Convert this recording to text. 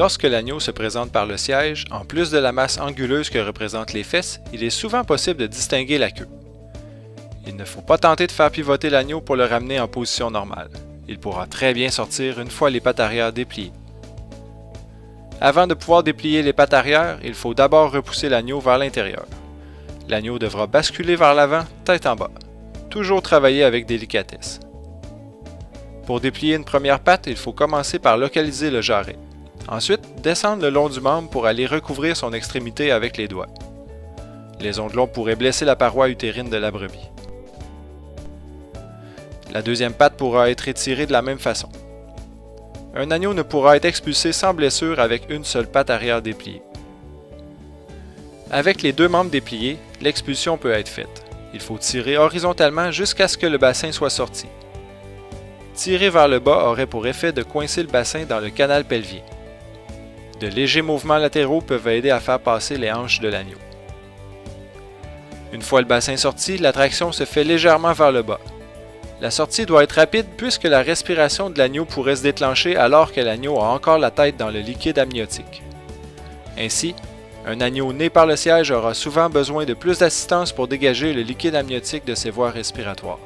Lorsque l'agneau se présente par le siège, en plus de la masse anguleuse que représentent les fesses, il est souvent possible de distinguer la queue. Il ne faut pas tenter de faire pivoter l'agneau pour le ramener en position normale. Il pourra très bien sortir une fois les pattes arrière dépliées. Avant de pouvoir déplier les pattes arrière, il faut d'abord repousser l'agneau vers l'intérieur. L'agneau devra basculer vers l'avant, tête en bas. Toujours travailler avec délicatesse. Pour déplier une première patte, il faut commencer par localiser le jarret. Ensuite, descendre le long du membre pour aller recouvrir son extrémité avec les doigts. Les onglons pourraient blesser la paroi utérine de la brebis. La deuxième patte pourra être étirée de la même façon. Un agneau ne pourra être expulsé sans blessure avec une seule patte arrière dépliée. Avec les deux membres dépliés, l'expulsion peut être faite. Il faut tirer horizontalement jusqu'à ce que le bassin soit sorti. Tirer vers le bas aurait pour effet de coincer le bassin dans le canal pelvien. De légers mouvements latéraux peuvent aider à faire passer les hanches de l'agneau. Une fois le bassin sorti, la traction se fait légèrement vers le bas. La sortie doit être rapide puisque la respiration de l'agneau pourrait se déclencher alors que l'agneau a encore la tête dans le liquide amniotique. Ainsi, un agneau né par le siège aura souvent besoin de plus d'assistance pour dégager le liquide amniotique de ses voies respiratoires.